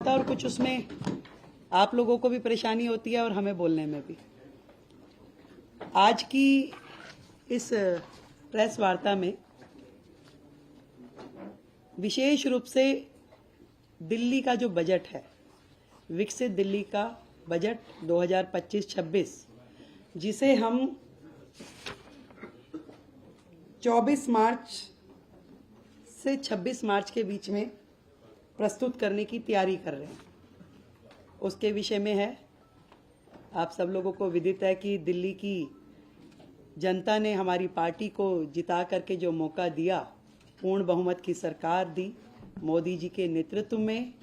लगता है और कुछ उसमें आप लोगों को भी परेशानी होती है और हमें बोलने में भी। आज की इस प्रेस वार्ता में विशेष रूप से दिल्ली का जो बजट है, विकसित दिल्ली का बजट 2025-26, जिसे हम 24 मार्च से 26 मार्च के बीच में प्रस्तुत करने की तैयारी कर रहे हैं, उसके विषय में है। आप सब लोगों को विदित है कि दिल्ली की जनता ने हमारी पार्टी को जिता करके जो मौका दिया, पूर्ण बहुमत की सरकार दी मोदी जी के नेतृत्व में,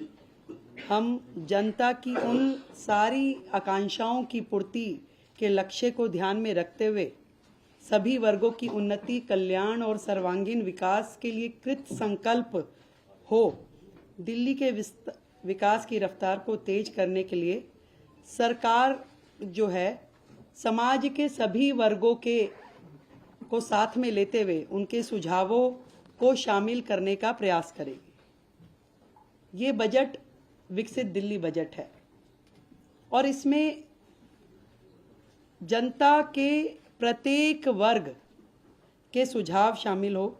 हम जनता की उन सारी आकांक्षाओं की पूर्ति के लक्ष्य को ध्यान में रखते हुए सभी वर्गों की उन्नति, कल्याण और सर्वांगीण विकास के लिए कृत संकल्प हो दिल्ली के विकास की रफ्तार को तेज करने के लिए सरकार जो है समाज के सभी वर्गों को साथ में लेते हुए उनके सुझावों को शामिल करने का प्रयास करेगी। ये बजट विकसित दिल्ली बजट है और इसमें जनता के प्रत्येक वर्ग के सुझाव शामिल हो।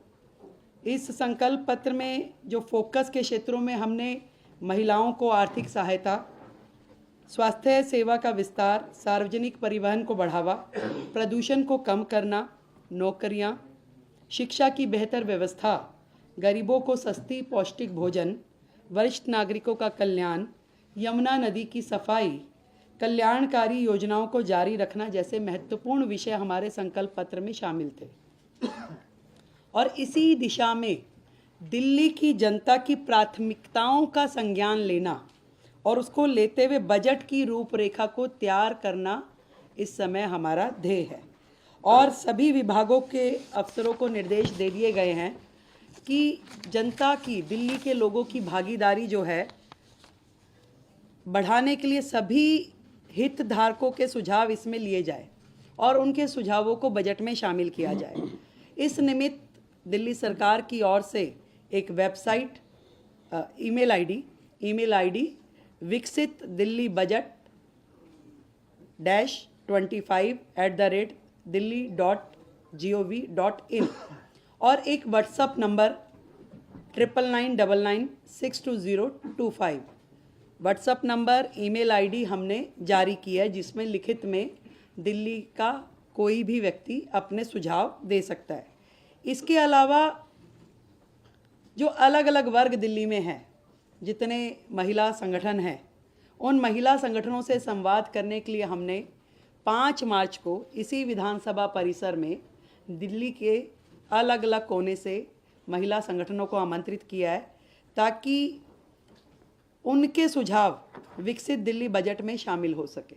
इस संकल्प पत्र में जो फोकस के क्षेत्रों में हमने महिलाओं को आर्थिक सहायता, स्वास्थ्य सेवा का विस्तार, सार्वजनिक परिवहन को बढ़ावा, प्रदूषण को कम करना, नौकरियां, शिक्षा की बेहतर व्यवस्था, गरीबों को सस्ती पौष्टिक भोजन, वरिष्ठ नागरिकों का कल्याण, यमुना नदी की सफाई, कल्याणकारी योजनाओं को जारी रखना जैसे महत्वपूर्ण विषय हमारे संकल्प पत्र में शामिल थे। और इसी दिशा में दिल्ली की जनता की प्राथमिकताओं का संज्ञान लेना और उसको लेते हुए बजट की रूपरेखा को तैयार करना इस समय हमारा ध्येय है। और सभी विभागों के अफसरों को निर्देश दे दिए गए हैं कि जनता की, दिल्ली के लोगों की भागीदारी जो है बढ़ाने के लिए सभी हितधारकों के सुझाव इसमें लिए जाए और उनके सुझावों को बजट में शामिल किया जाए। इस निमित्त दिल्ली सरकार की ओर से एक वेबसाइट, ईमेल आईडी विकसित दिल्ली बजट -25@delhi.gov.in और एक WhatsApp number 9999962025 WhatsApp number, email ID हमने जारी की है, जिसमें लिखित में दिल्ली का कोई भी व्यक्ति अपने सुझाव दे सकता है। इसके अलावा जो अलग अलग वर्ग दिल्ली में हैं, जितने महिला संगठन हैं, उन महिला संगठनों से संवाद करने के लिए हमने 5 मार्च को इसी विधानसभा परिसर में दिल्ली के अलग अलग कोने से महिला संगठनों को आमंत्रित किया है, ताकि उनके सुझाव विकसित दिल्ली बजट में शामिल हो सके।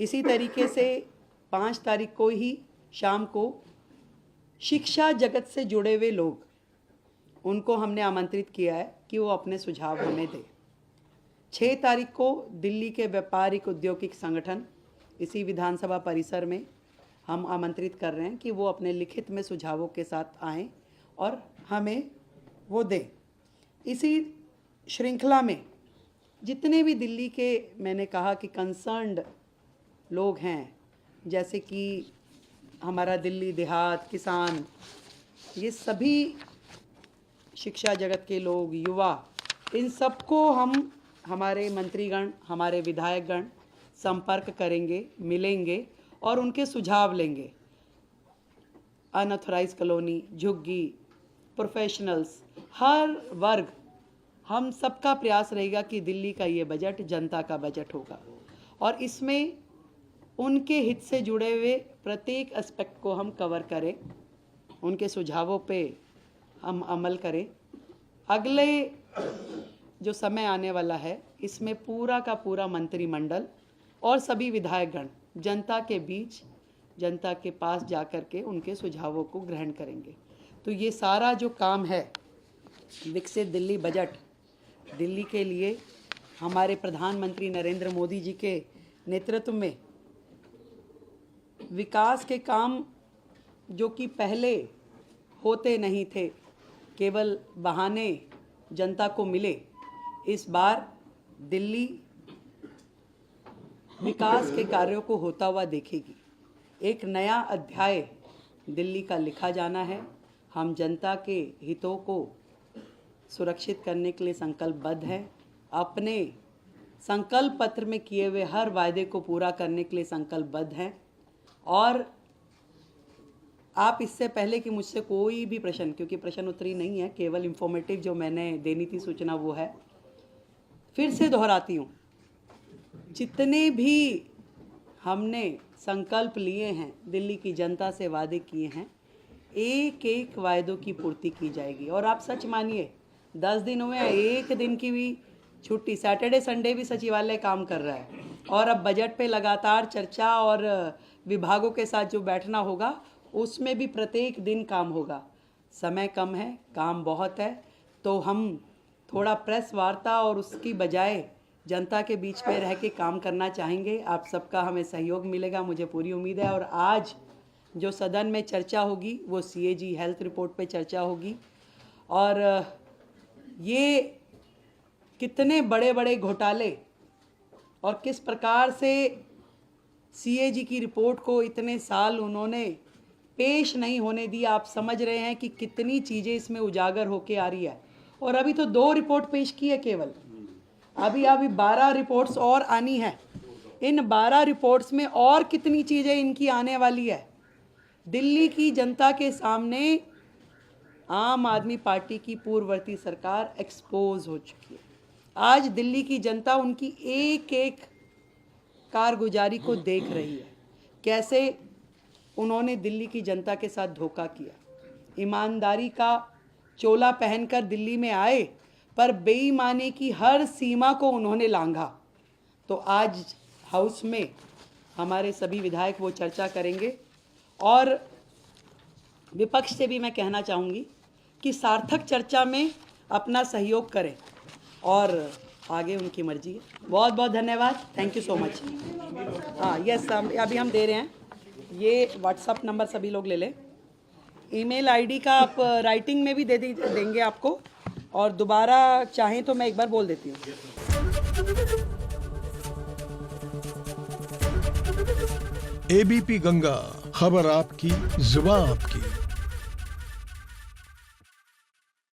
इसी तरीके से 5 तारीख को ही शाम को शिक्षा जगत से जुड़े हुए लोग, उनको हमने आमंत्रित किया है कि वो अपने सुझाव हमें दें। 6 तारीख को दिल्ली के व्यापारिक औद्योगिक संगठन इसी विधानसभा परिसर में हम आमंत्रित कर रहे हैं कि वो अपने लिखित में सुझावों के साथ आएं और हमें वो दें। इसी श्रृंखला में जितने भी दिल्ली के, मैंने कहा कि कंसर्न्ड लोग हैं, जैसे कि हमारा दिल्ली देहात, किसान, ये सभी शिक्षा जगत के लोग, युवा, इन सबको हम, हमारे मंत्रीगण, हमारे विधायकगण संपर्क करेंगे, मिलेंगे और उनके सुझाव लेंगे। अनऑथराइज कॉलोनी, झुग्गी, प्रोफेशनल्स, हर वर्ग, हम सबका प्रयास रहेगा कि दिल्ली का ये बजट जनता का बजट होगा और इसमें उनके हित से जुड़े हुए प्रत्येक एस्पेक्ट को हम कवर करें, उनके सुझावों पे हम अमल करें। अगले जो समय आने वाला है, इसमें पूरा का पूरा मंत्रिमंडल और सभी विधायकगण जनता के बीच, जनता के पास जा कर के उनके सुझावों को ग्रहण करेंगे। तो ये सारा जो काम है विकसित दिल्ली बजट, दिल्ली के लिए हमारे प्रधानमंत्री नरेंद्र मोदी जी के नेतृत्व में विकास के काम जो कि पहले होते नहीं थे, केवल बहाने जनता को मिले, इस बार दिल्ली विकास के कार्यों को होता हुआ देखेगी। एक नया अध्याय दिल्ली का लिखा जाना है। हम जनता के हितों को सुरक्षित करने के लिए संकल्पबद्ध हैं। अपने संकल्प पत्र में किए हुए हर वायदे को पूरा करने के लिए संकल्पबद्ध हैं। और आप इससे पहले कि मुझसे कोई भी प्रश्न, क्योंकि प्रश्न उत्तरी नहीं है, केवल इंफॉर्मेटिव जो मैंने देनी थी सूचना वो है, फिर से दोहराती हूँ, जितने भी हमने संकल्प लिए हैं, दिल्ली की जनता से वादे किए हैं, एक एक वायदों की पूर्ति की जाएगी। और आप सच मानिए 10 दिन हुए हैं, एक दिन की भी छुट्टी, सैटरडे संडे भी सचिवालय काम कर रहा है। और अब बजट पे लगातार चर्चा और विभागों के साथ जो बैठना होगा उसमें भी प्रत्येक दिन काम होगा। समय कम है, काम बहुत है, तो हम थोड़ा प्रेस वार्ता और उसकी बजाय जनता के बीच में रह के काम करना चाहेंगे। आप सबका हमें सहयोग मिलेगा, मुझे पूरी उम्मीद है। और आज जो सदन में चर्चा होगी वो CAG हेल्थ रिपोर्ट पे चर्चा होगी। और ये कितने बड़े बड़े घोटाले और किस प्रकार से CAG की रिपोर्ट को इतने साल उन्होंने पेश नहीं होने दिया, आप समझ रहे हैं कि कितनी चीज़ें इसमें उजागर होके आ रही है। और अभी तो 2 रिपोर्ट पेश की है केवल, अभी 12 रिपोर्ट्स और आनी है। इन 12 रिपोर्ट्स में और कितनी चीज़ें इनकी आने वाली है। दिल्ली की जनता के सामने आम आदमी पार्टी की पूर्ववर्ती सरकार एक्सपोज हो चुकी है। आज दिल्ली की जनता उनकी एक एक कारगुजारी को देख रही है, कैसे उन्होंने दिल्ली की जनता के साथ धोखा किया। ईमानदारी का चोला पहनकर दिल्ली में आए, पर बेईमानी की हर सीमा को उन्होंने लांघा। तो आज हाउस में हमारे सभी विधायक वो चर्चा करेंगे। और विपक्ष से भी मैं कहना चाहूँगी कि सार्थक चर्चा में अपना सहयोग करें, और आगे उनकी मर्जी है। बहुत बहुत धन्यवाद, थैंक यू सो मच। हाँ यस, अभी हम दे रहे हैं। ये व्हाट्सअप नंबर सभी लोग ले लें। ईमेल आईडी का आप राइटिंग में भी देंगे आपको, और दोबारा चाहें तो मैं एक बार बोल देती हूँ। ABP गंगा, खबर आपकी, जुबान आपकी।